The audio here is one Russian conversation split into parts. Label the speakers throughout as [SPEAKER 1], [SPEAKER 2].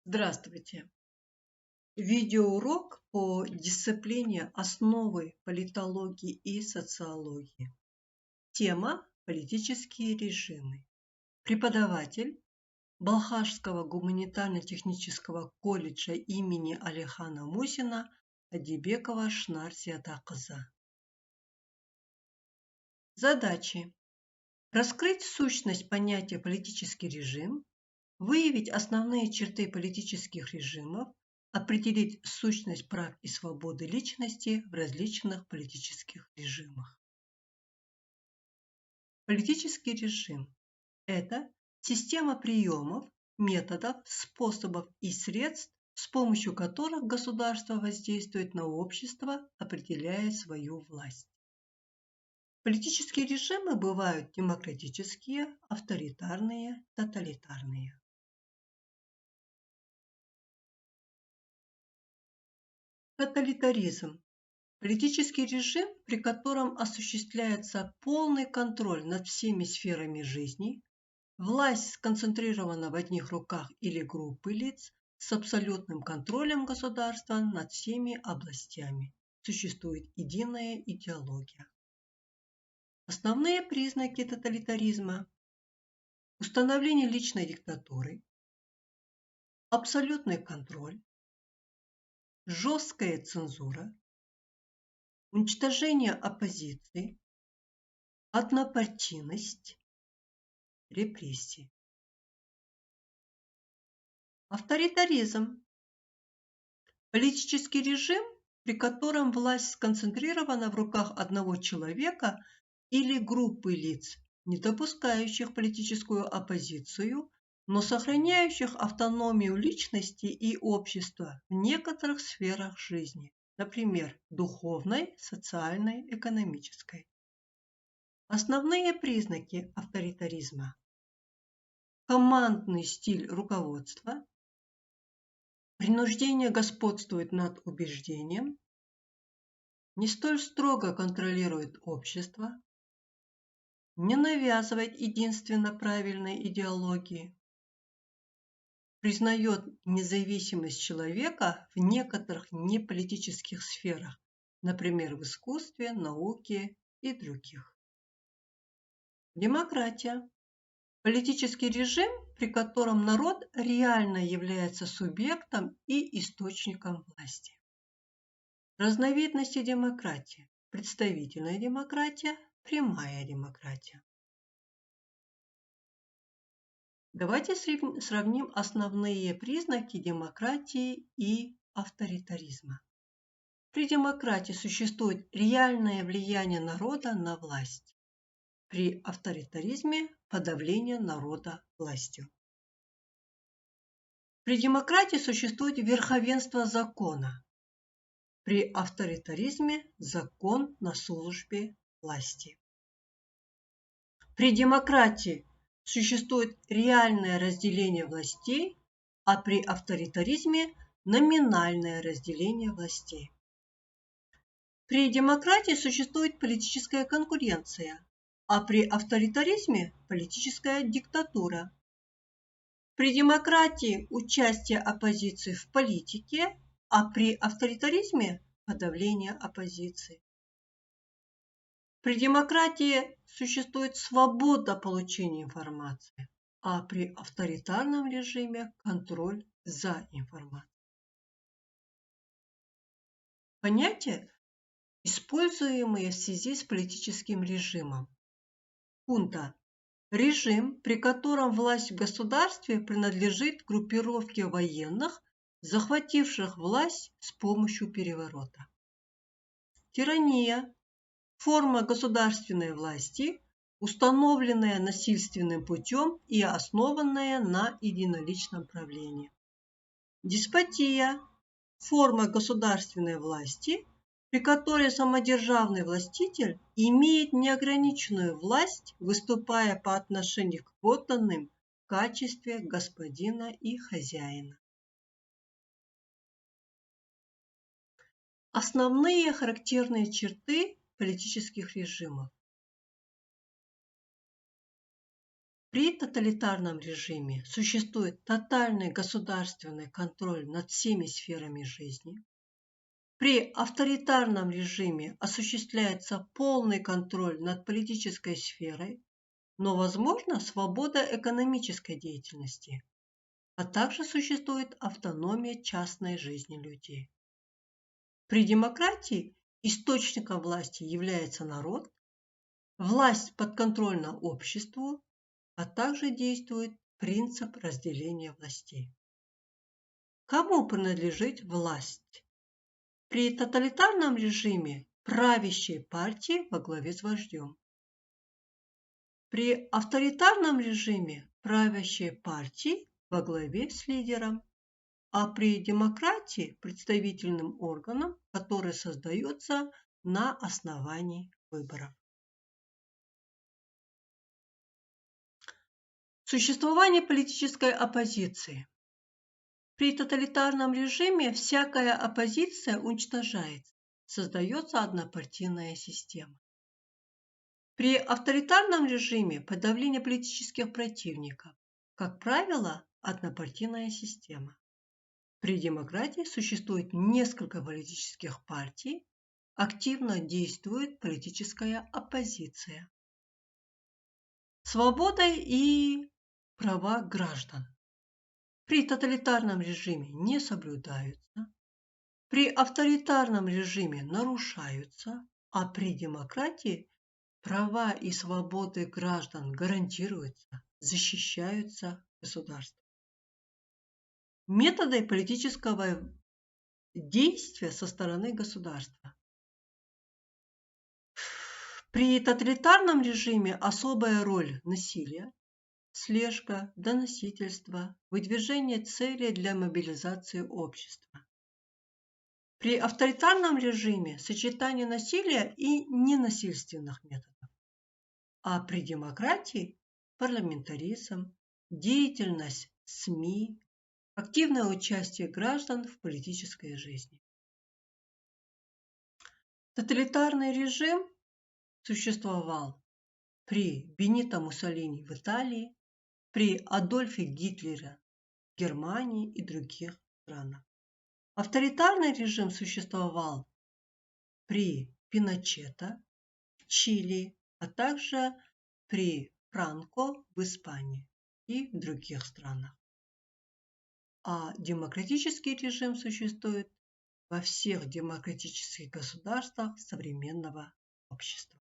[SPEAKER 1] Здравствуйте! Видеоурок по дисциплине «Основы политологии и социологии». Тема «Политические режимы». Преподаватель Балхашского гуманитарно-технического колледжа имени Алихана Мусина Адибекова Шнар Зиядакызы. Задачи. Раскрыть сущность понятия «политический режим», выявить основные черты политических режимов, определить сущность прав и свободы личности в различных политических режимах. Политический режим – это система приемов, методов, способов и средств, с помощью которых государство воздействует на общество, определяя свою власть. Политические режимы бывают демократические, авторитарные, тоталитарные. Тоталитаризм – политический режим, при котором осуществляется полный контроль над всеми сферами жизни, власть сконцентрирована в одних руках или группы лиц с абсолютным контролем государства над всеми областями. Существует единая идеология. Основные признаки тоталитаризма – установление личной диктатуры, абсолютный контроль, жесткая цензура, уничтожение оппозиции, однопартийность, репрессии. Авторитаризм – политический режим, при котором власть сконцентрирована в руках одного человека или группы лиц, не допускающих политическую оппозицию, но сохраняющих автономию личности и общества в некоторых сферах жизни, например, духовной, социальной, экономической. Основные признаки авторитаризма – командный стиль руководства, принуждение господствует над убеждением, не столь строго контролирует общество, не навязывает единственно правильной идеологии, признает независимость человека в некоторых неполитических сферах, например, в искусстве, науке и других. Демократия – политический режим, при котором народ реально является субъектом и источником власти. Разновидности демократии – представительная демократия, прямая демократия. Давайте сравним основные признаки демократии и авторитаризма. При демократии существует реальное влияние народа на власть. При авторитаризме – подавление народа властью. При демократии существует верховенство закона. При авторитаризме – закон на службе власти. При демократии существует реальное разделение властей, а при авторитаризме – номинальное разделение властей. При демократии существует политическая конкуренция, а при авторитаризме – политическая диктатура. При демократии – участие оппозиции в политике, а при авторитаризме – подавление оппозиции. При демократии существует свобода получения информации, а при авторитарном режиме – контроль за информацией. Понятия, используемые в связи с политическим режимом. Хунта – режим, при котором власть в государстве принадлежит группировке военных, захвативших власть с помощью переворота. Тирания – форма государственной власти, установленная насильственным путем и основанная на единоличном правлении. Деспотия – форма государственной власти, при которой самодержавный властитель имеет неограниченную власть, выступая по отношению к подданным в качестве господина и хозяина. Основные характерные черты политических режимов. При тоталитарном режиме существует тотальный государственный контроль над всеми сферами жизни. При авторитарном режиме осуществляется полный контроль над политической сферой, но возможна свобода экономической деятельности, а также существует автономия частной жизни людей. При демократии источником власти является народ, власть подконтрольна обществу, а также действует принцип разделения властей. Кому принадлежит власть? При тоталитарном режиме правящей партии во главе с вождем. При авторитарном режиме правящей партии во главе с лидером, а при демократии представительным органом, который создается на основании выборов. Существование политической оппозиции. При тоталитарном режиме всякая оппозиция уничтожается, создается однопартийная система. При авторитарном режиме подавление политических противников, как правило, однопартийная система. При демократии существует несколько политических партий, активно действует политическая оппозиция. Свобода и права граждан. При тоталитарном режиме не соблюдаются, при авторитарном режиме нарушаются, а при демократии права и свободы граждан гарантируются, защищаются государством. Методы политического действия со стороны государства. При тоталитарном режиме особая роль насилия, слежка, доносительство, выдвижение целей для мобилизации общества. При авторитарном режиме сочетание насилия и ненасильственных методов. А при демократии парламентаризм, деятельность СМИ, активное участие граждан в политической жизни. Тоталитарный режим существовал при Бенито Муссолини в Италии, при Адольфе Гитлере в Германии и других странах. Авторитарный режим существовал при Пиночета в Чили, а также при Франко в Испании и в других странах. А демократический режим существует во всех демократических государствах современного общества.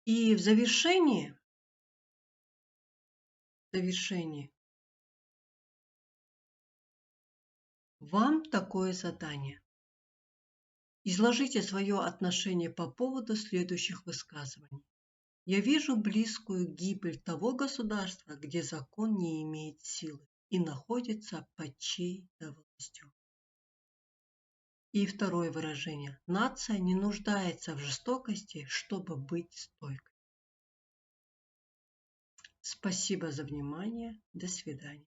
[SPEAKER 1] И в завершении вам такое задание. Изложите свое отношение по поводу следующих высказываний. Я вижу близкую гибель того государства, где закон не имеет силы и находится под чьей-то властью. И второе выражение. Нация не нуждается в жестокости, чтобы быть стойкой. Спасибо за внимание. До свидания.